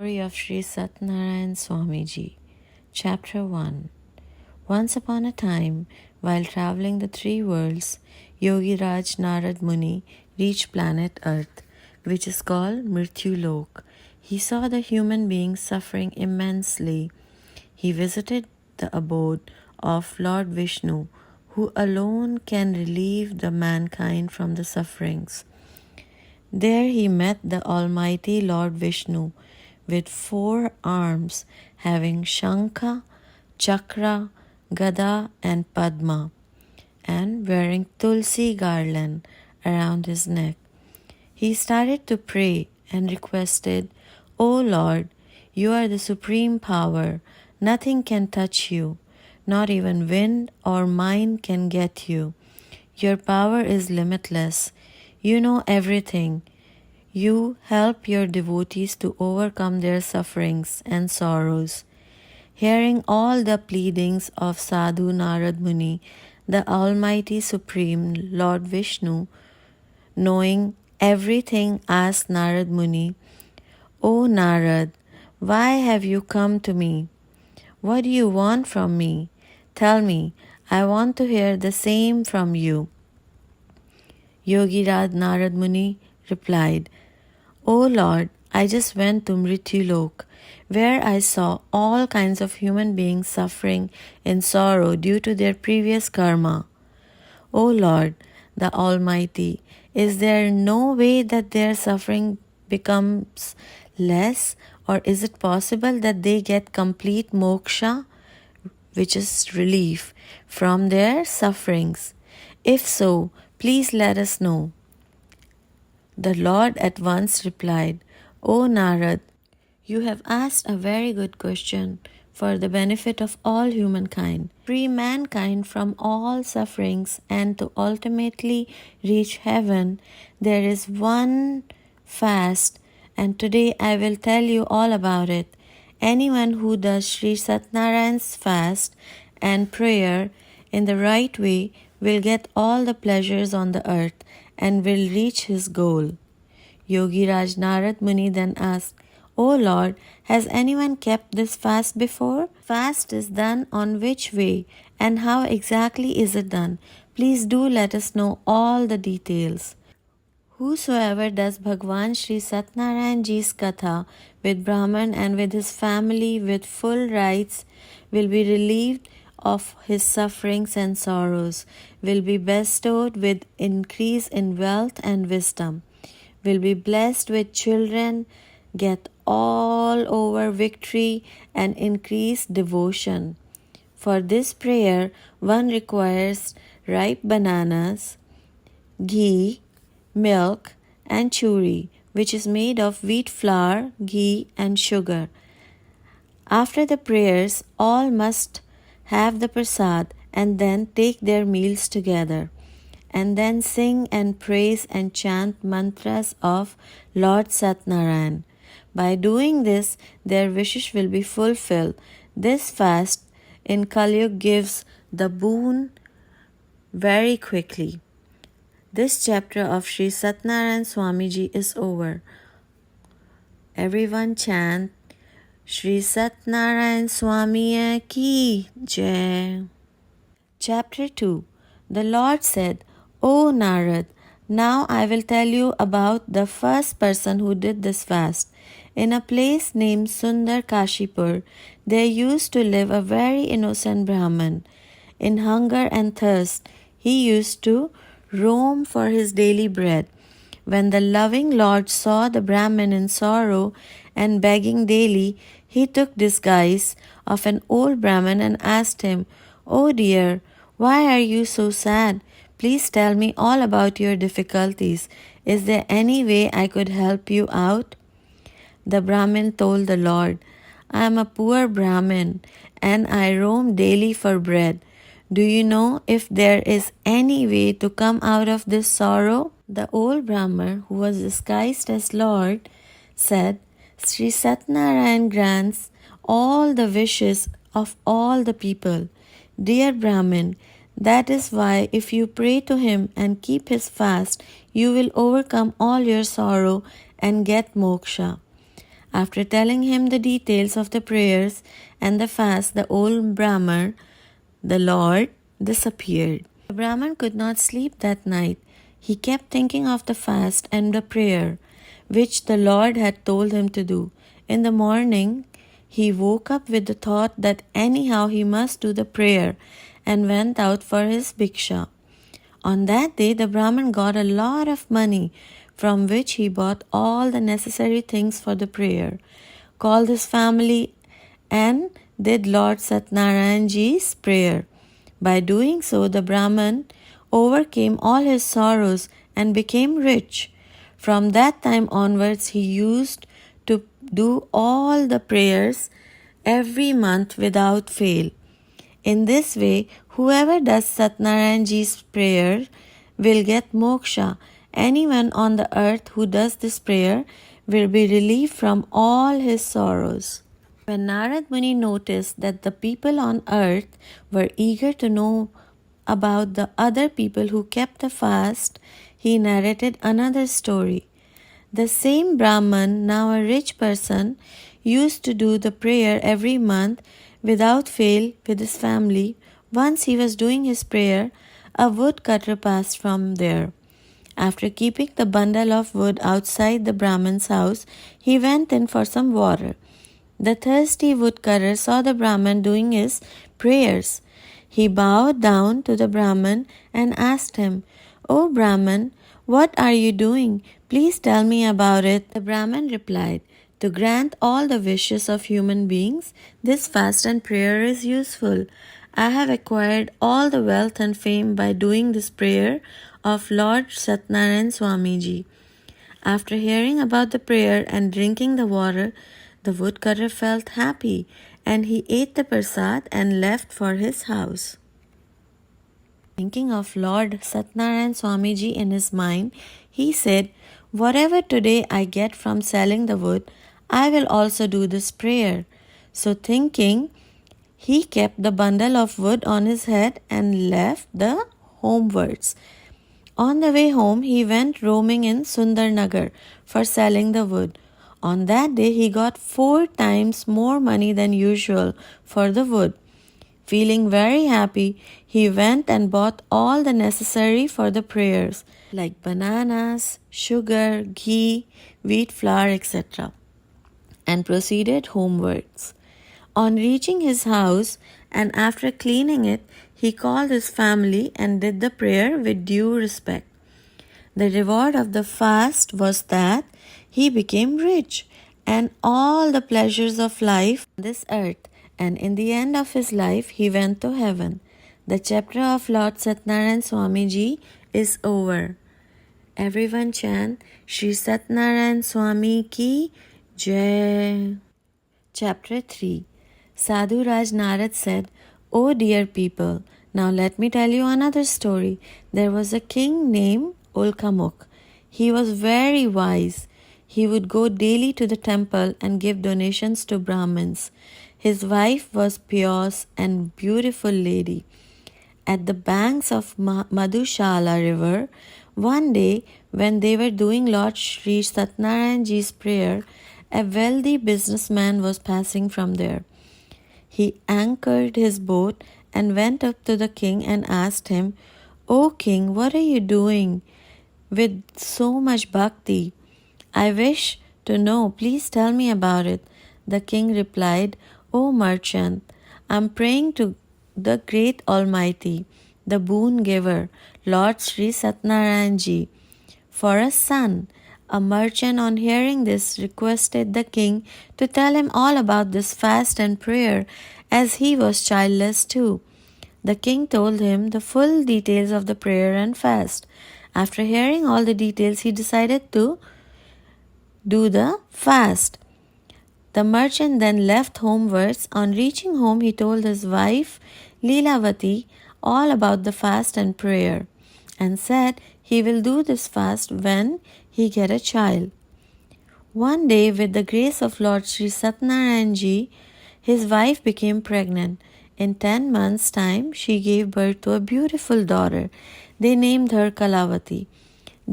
Story of Sri Satnarayan Swamiji. Chapter 1. Once upon a time, while traveling the three worlds, Yogi Raj Narad Muni reached planet Earth, which is called Mrityulok. He saw the human beings suffering immensely. He visited the abode of Lord Vishnu, who alone can relieve the mankind from the sufferings. There he met the Almighty Lord Vishnu with 4 arms, having Shankha, Chakra, Gada, and Padma, and wearing Tulsi garland around his neck. He started to pray and requested, O Lord, you are the supreme power. Nothing can touch you. Not even wind or mine can get you. Your power is limitless. You know everything. You help your devotees to overcome their sufferings and sorrows. Hearing all the pleadings of Sadhu Narad Muni, the Almighty Supreme Lord Vishnu, knowing everything, asked Narad Muni, O Narad, why have you come to me? What do you want from me? Tell me, I want to hear the same from you. Yogiraj Narad Muni replied, O Lord, I just went to Mrityulok, where I saw all kinds of human beings suffering in sorrow due to their previous karma. O Lord, the Almighty, is there no way that their suffering becomes less, or is it possible that they get complete moksha, which is relief, from their sufferings? If so, please let us know. The Lord at once replied, O Narad, you have asked a very good question for the benefit of all humankind. Free mankind from all sufferings and to ultimately reach heaven, there is one fast, and today I will tell you all about it. Anyone who does Sri Satnarayan's fast and prayer in the right way will get all the pleasures on the earth and will reach his goal. Yogi Raj Narad Muni then asked, O Lord, has anyone kept this fast before? Fast is done on which way and how exactly is it done? Please do let us know all the details. Whosoever does Bhagwan Sri Satnarayan Ji's Katha with Brahman and with his family with full rights will be relieved of his sufferings and sorrows, will be bestowed with increase in wealth and wisdom, will be blessed with children, get all over victory and increased devotion. For this prayer, one requires ripe bananas, ghee, milk, and churi, which is made of wheat flour, ghee, and sugar. After the prayers, all must have the prasad and then take their meals together, and then sing and praise and chant mantras of Lord Satnarayan. By doing this, their wishes will be fulfilled. This fast in Kali Yuga gives the boon very quickly. This chapter of Sri Satnarayan Swamiji is over. Everyone chant Sri Satnarayan Swami Ki Jai. Chapter 2. The Lord said, O Narad, now I will tell you about the first person who did this fast. In a place named Sundar Kashipur, there used to live a very innocent Brahman. In hunger and thirst, he used to roam for his daily bread. When the loving Lord saw the Brahmin in sorrow and begging daily, he took disguise of an old Brahmin and asked him, "Oh dear, why are you so sad? Please tell me all about your difficulties. Is there any way I could help you out?" The Brahmin told the Lord, "I am a poor Brahmin and I roam daily for bread. Do you know if there is any way to come out of this sorrow?" The old Brahmin, who was disguised as Lord, said, Sri Satnarayan grants all the wishes of all the people. Dear Brahmin, that is why if you pray to him and keep his fast, you will overcome all your sorrow and get moksha. After telling him the details of the prayers and the fast, the old Brahman, the Lord, disappeared. The Brahman could not sleep that night. He kept thinking of the fast and the prayer, which the Lord had told him to do. In the morning, he woke up with the thought that anyhow he must do the prayer and went out for his bhiksha. On that day, the Brahman got a lot of money, from which he bought all the necessary things for the prayer, called his family, and did Lord Satnarayanji's prayer. By doing so, the Brahman overcame all his sorrows and became rich. From that time onwards, he used to do all the prayers every month without fail. In this way, whoever does Satnarayanji's prayer will get moksha. Anyone on the earth who does this prayer will be relieved from all his sorrows. When Narad Muni noticed that the people on earth were eager to know about the other people who kept the fast, he narrated another story. The same Brahman, now a rich person, used to do the prayer every month without fail with his family. Once he was doing his prayer, a woodcutter passed from there. After keeping the bundle of wood outside the Brahman's house, he went in for some water. The thirsty woodcutter saw the Brahman doing his prayers. He bowed down to the Brahman and asked him, "O Brahman, what are you doing? Please tell me about it." The Brahman replied, "To grant all the wishes of human beings, this fast and prayer is useful. I have acquired all the wealth and fame by doing this prayer of Lord Satnarayan Swamiji." After hearing about the prayer and drinking the water, the woodcutter felt happy, and he ate the prasad and left for his house. Thinking of Lord Satnarayan Swamiji in his mind, he said, "Whatever today I get from selling the wood, I will also do this prayer." So thinking, he kept the bundle of wood on his head and left the homewards. On the way home, he went roaming in Sundarnagar for selling the wood. On that day, he got 4 times more money than usual for the wood. Feeling very happy, he went and bought all the necessary for the prayers, like bananas, sugar, ghee, wheat flour, etc., and proceeded homewards. On reaching his house and after cleaning it, he called his family and did the prayer with due respect. The reward of the fast was that he became rich and all the pleasures of life on this earth, and in the end of his life he went to heaven. The chapter of Lord Satnarayan Swamiji is over. Everyone chant Shri Satnarayan Swami Ki Jai. Chapter 3. Sadhu Raj Narad said, "O dear people, now let me tell you another story. There was a king named Ulkamukh. He was very wise. He would go daily to the temple and give donations to Brahmins. His wife was pious and beautiful lady. At the banks of Madhushala river, one day when they were doing Lord Sri Satnarayanji's prayer, a wealthy businessman was passing from there. He anchored his boat and went up to the king and asked him, "O king, what are you doing with so much bhakti? I wish to know. Please tell me about it." The king replied, "O merchant, I am praying to the great Almighty, the boon giver, Lord Sri Satnarayanji, for a son." A merchant, on hearing this, requested the king to tell him all about this fast and prayer, as he was childless too. The king told him the full details of the prayer and fast. After hearing all the details, he decided to do the fast. The merchant then left homewards. On reaching home, he told his wife, Leelavati, all about the fast and prayer, and said he will do this fast when he get a child. One day, with the grace of Lord Sri Satnarayanji, his wife became pregnant. In 10 months' time, she gave birth to a beautiful daughter. They named her Kalavati.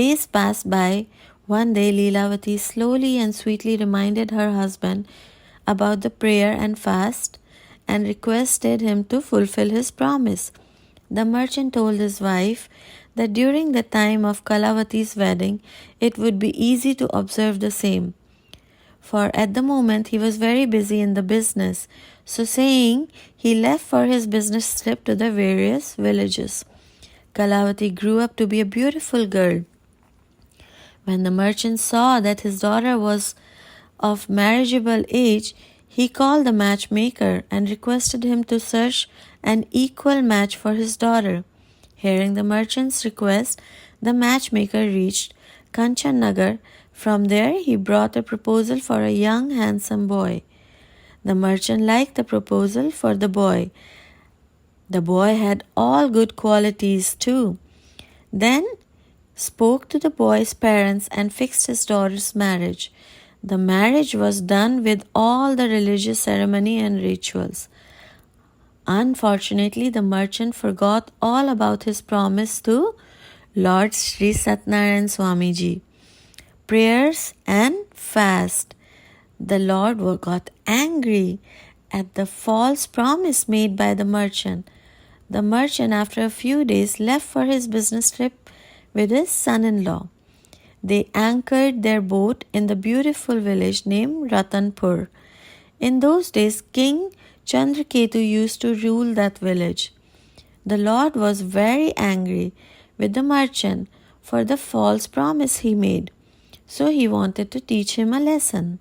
Days passed by. One day, Leelavati slowly and sweetly reminded her husband about the prayer and fast and requested him to fulfill his promise. The merchant told his wife that during the time of Kalavati's wedding, it would be easy to observe the same, for at the moment he was very busy in the business. So saying, he left for his business trip to the various villages. Kalavati grew up to be a beautiful girl. When the merchant saw that his daughter was of marriageable age, he called the matchmaker and requested him to search an equal match for his daughter. Hearing the merchant's request, the matchmaker reached Kanchannagar. From there, he brought a proposal for a young, handsome boy. The merchant liked the proposal for the boy. The boy had all good qualities too. Then spoke to the boy's parents and fixed his daughter's marriage. The marriage was done with all the religious ceremony and rituals. Unfortunately, the merchant forgot all about his promise to Lord Sri Satnarayan Swamiji. Prayers and fast. The Lord got angry at the false promise made by the merchant. The merchant, after a few days, left for his business trip with his son-in-law. They anchored their boat in the beautiful village named Ratanpur. In those days, King Chandraketu used to rule that village. The Lord was very angry with the merchant for the false promise he made, so he wanted to teach him a lesson.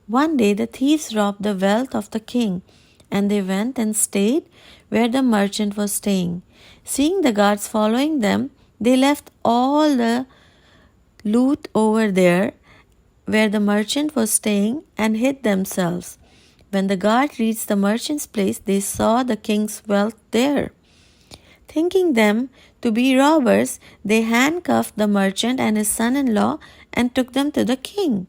One day the thieves robbed the wealth of the king, and they went and stayed where the merchant was staying. Seeing the guards following them, they left all the loot over there where the merchant was staying and hid themselves. When the guard reached the merchant's place, they saw the king's wealth there. Thinking them to be robbers, they handcuffed the merchant and his son-in-law and took them to the king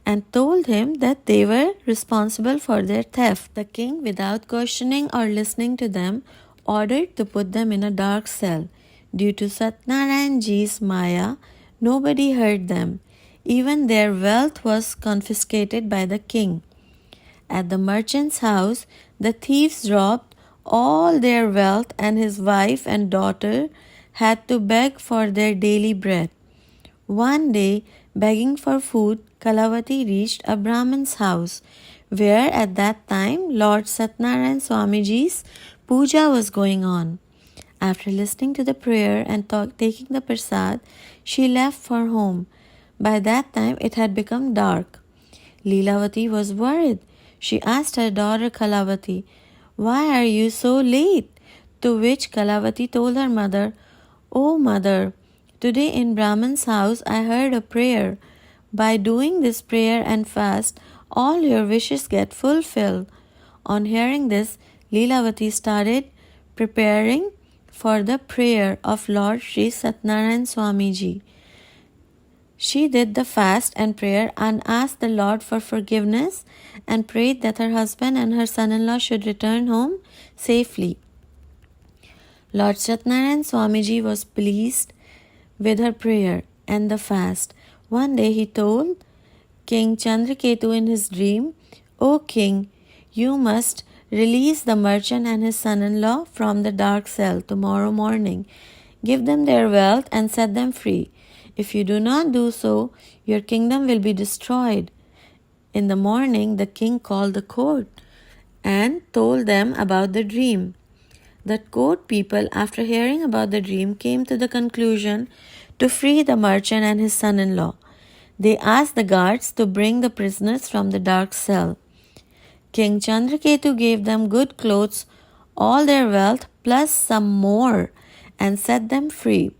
and told him that they were responsible for their theft. The king, without questioning or listening to them, ordered to put them in a dark cell. Due to Satnarayan Ji's Maya, nobody heard them. Even their wealth was confiscated by the king. At the merchant's house, the thieves robbed all their wealth, and his wife and daughter had to beg for their daily bread. One day, begging for food, Kalavati reached a Brahmin's house, where at that time Lord Satnarayan Swamiji's puja was going on. After listening to the prayer and taking the prasad, she left for home. By that time, it had become dark. Leelavati was worried. She asked her daughter Kalavati, "Why are you so late?" To which Kalavati told her mother, "Oh mother, today in Brahman's house I heard a prayer. By doing this prayer and fast, all your wishes get fulfilled." On hearing this, Leelavati started preparing for the prayer of Lord Sri Satnarayan Swamiji. She did the fast and prayer and asked the Lord for forgiveness and prayed that her husband and her son-in-law should return home safely. Lord Satnarayan Swamiji was pleased with her prayer and the fast. One day he told King Chandraketu in his dream, "O king, you must release the merchant and his son-in-law from the dark cell tomorrow morning. Give them their wealth and set them free. If you do not do so, your kingdom will be destroyed." In the morning, the king called the court and told them about the dream. The court people, after hearing about the dream, came to the conclusion to free the merchant and his son-in-law. They asked the guards to bring the prisoners from the dark cell. King Chandraketu gave them good clothes, all their wealth, plus some more, and set them free.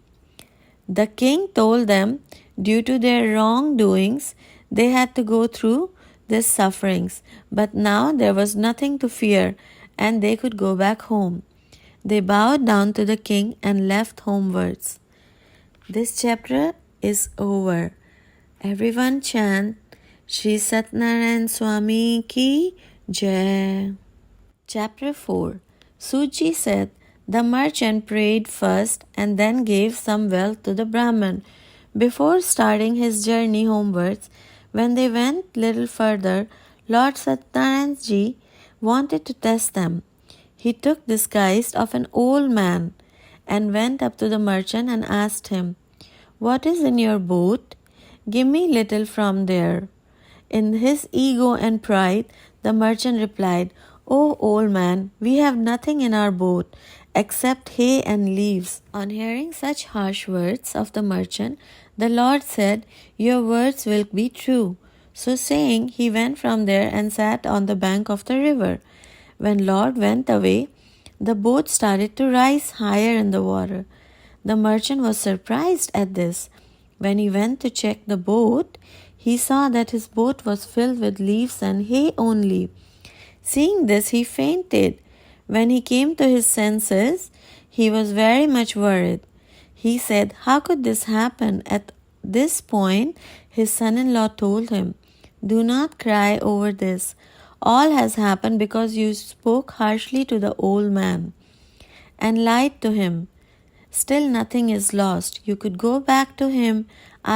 The king told them, due to their wrongdoings, they had to go through these sufferings, but now there was nothing to fear, and they could go back home. They bowed down to the king and left homewards. This chapter is over. Everyone chant Shri Satnarayan Swami Ki Jai. Chapter 4. Suji said, "The merchant prayed first and then gave some wealth to the Brahman. Before starting his journey homewards, when they went little further, Lord Satnarayan Ji wanted to test them. He took disguise of an old man and went up to the merchant and asked him, "What is in your boat? Give me little from there." In his ego and pride, the merchant replied, "O old man, we have nothing in our boat except hay and leaves." On hearing such harsh words of the merchant, the Lord said, "Your words will be true." So saying, he went from there and sat on the bank of the river. When Lord went away, the boat started to rise higher in the water. The merchant was surprised at this. When he went to check the boat, he saw that his boat was filled with leaves and hay only. Seeing this, he fainted. When he came to his senses, he was very much worried. He said, "How could this happen?" At this point, his son-in-law told him, "Do not cry over this. All has happened because you spoke harshly to the old man and lied to him. Still, nothing is lost. You could go back to him,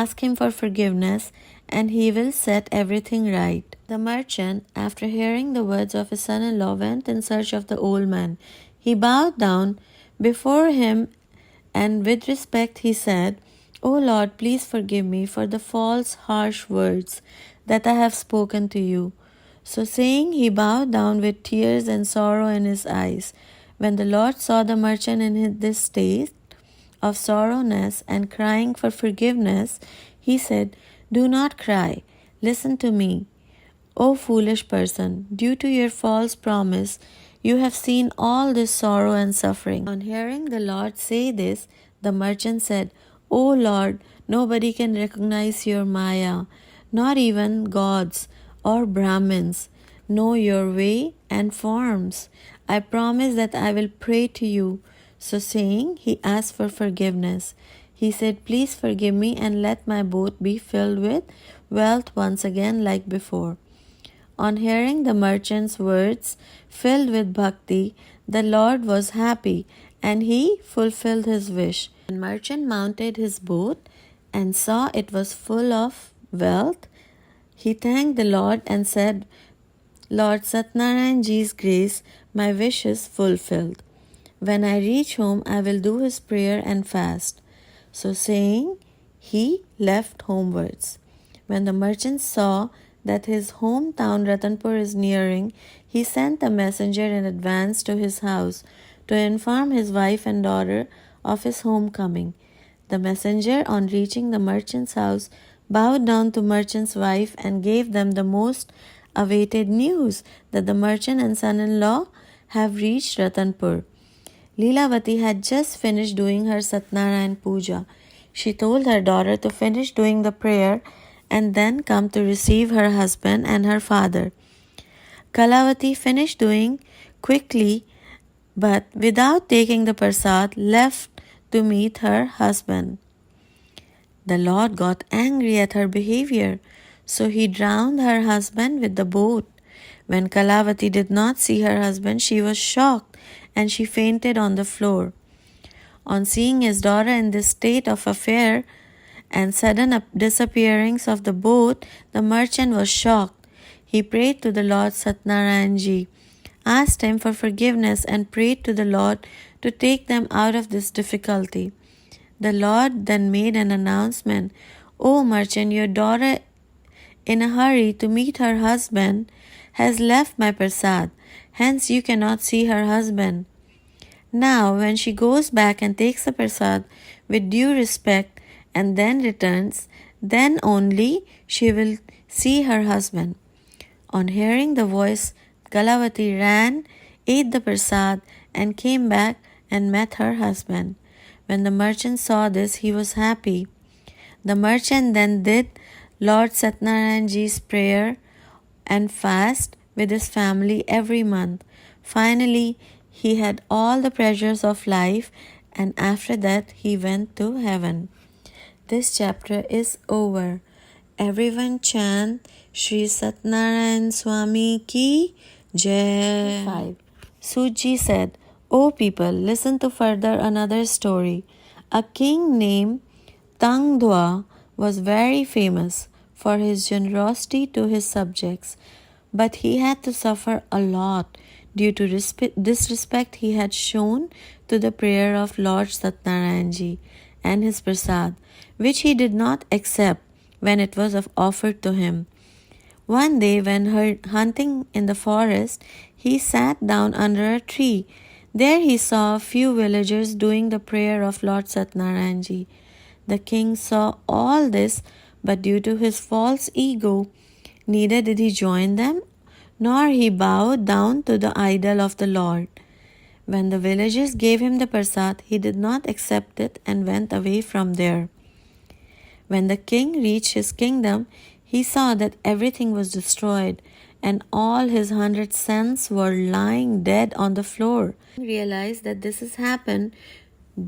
ask him for forgiveness, and he will set everything right." The merchant, after hearing the words of his son-in-law, went in search of the old man. He bowed down before him and with respect he said, "O Lord, please forgive me for the false, harsh words that I have spoken to you." So saying, he bowed down with tears and sorrow in his eyes. When the Lord saw the merchant in this state of sorrowness and crying for forgiveness, he said, "Do not cry. Listen to me. O foolish person, due to your false promise, you have seen all this sorrow and suffering." On hearing the Lord say this, the merchant said, "O Lord, nobody can recognize your Maya, not even gods or Brahmins know your way and forms. I promise that I will pray to you." So saying, he asked for forgiveness. He said, "Please forgive me and let my boat be filled with wealth once again like before." On hearing the merchant's words filled with bhakti, the Lord was happy and he fulfilled his wish. The merchant mounted his boat and saw it was full of wealth. He thanked the Lord and said, "Lord Satnarayan Ji's grace, my wish is fulfilled. When I reach home, I will do his prayer and fast." So saying, he left homewards. When the merchant saw that his hometown Ratanpur is nearing, he sent a messenger in advance to his house to inform his wife and daughter of his homecoming. The messenger, on reaching the merchant's house, bowed down to merchant's wife and gave them the most awaited news that the merchant and son-in-law have reached Ratanpur. Leelavati had just finished doing her Satnarayan Puja. She told her daughter to finish doing the prayer and then come to receive her husband and her father. Kalavati finished doing quickly, but without taking the prasad, left to meet her husband. The Lord got angry at her behavior, so he drowned her husband with the boat. When Kalavati did not see her husband, she was shocked and she fainted on the floor. On seeing his daughter in this state of affair and sudden disappearance of the boat, the merchant was shocked. He prayed to the Lord Satnarayan Ji, asked him for forgiveness and prayed to the Lord to take them out of this difficulty. The Lord then made an announcement, "O merchant, your daughter in a hurry to meet her husband has left my prasad, hence you cannot see her husband. Now when she goes back and takes the prasad with due respect and then returns, then only she will see her husband." On hearing the voice, Kalavati ran, ate the prasad and came back and met her husband. When the merchant saw this, he was happy. The merchant then did Lord Satnarayan Ji's prayer and fast with his family every month. Finally, he had all the pleasures of life, and after that he went to heaven. This chapter is over. Everyone chant Shri Satnarayan Swami ki Jai. 5. Suji said, "O people, listen to further another story. A king named Tangdwa was very famous for his generosity to his subjects, but he had to suffer a lot due to disrespect he had shown to the prayer of Lord Satnarayanji and his prasad, which he did not accept when it was offered to him. One day, when hunting in the forest, he sat down under a tree. There he saw a few villagers doing the prayer of Lord Satnarayanji. The king saw all this, but due to his false ego, neither did he join them, nor he bowed down to the idol of the Lord. When the villagers gave him the prasad, he did not accept it and went away from there. When the king reached his kingdom, he saw that everything was destroyed, and all his 100 sons were lying dead on the floor. He realized that this has happened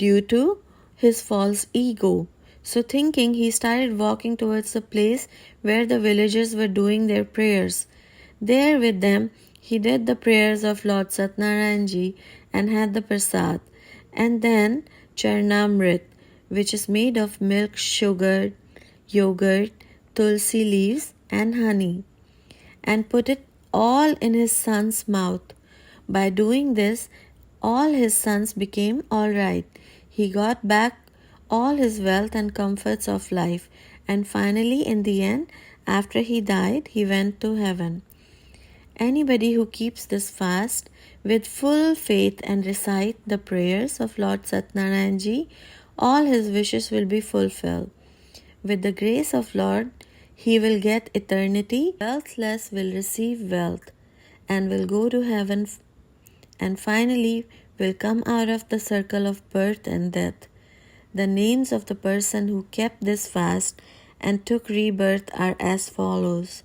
due to his false ego. So thinking, he started walking towards the place where the villagers were doing their prayers. There with them, he did the prayers of Lord Satnarayanji and had the prasad, and then Charnamrit, which is made of milk, sugar, yogurt, tulsi leaves, and honey, and put it all in his son's mouth. By doing this, all his sons became all right. He got back all his wealth and comforts of life, and finally, in the end, after he died, he went to heaven. Anybody who keeps this fast with full faith and recite the prayers of Lord Satnarayanji, all his wishes will be fulfilled. With the grace of Lord, he will get eternity. Wealthless will receive wealth and will go to heaven, and finally will come out of the circle of birth and death. The names of the person who kept this fast and took rebirth are as follows.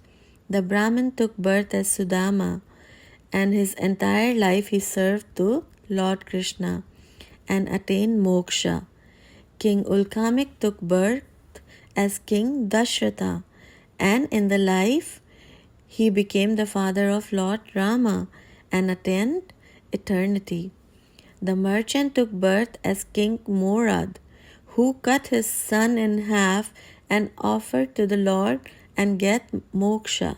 The Brahmin took birth as Sudama, and his entire life he served to Lord Krishna and attained moksha. King Ulkamik took birth as King Dashratha, and in the life he became the father of Lord Rama and attained eternity. The merchant took birth as King Morad, who cut his son in half and offered to the Lord and get moksha.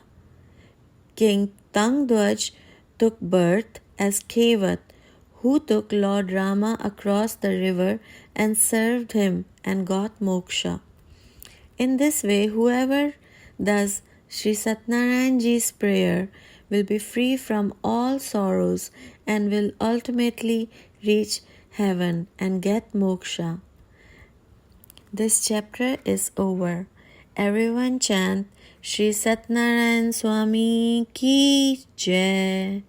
King Tangdwaj took birth as Kevat, who took Lord Rama across the river and served him and got moksha. In this way, whoever does Sri Satnarayanji's prayer will be free from all sorrows and will ultimately reach heaven and get moksha. This chapter is over. Everyone chant Sri Satnarayan Swami Ki Jai.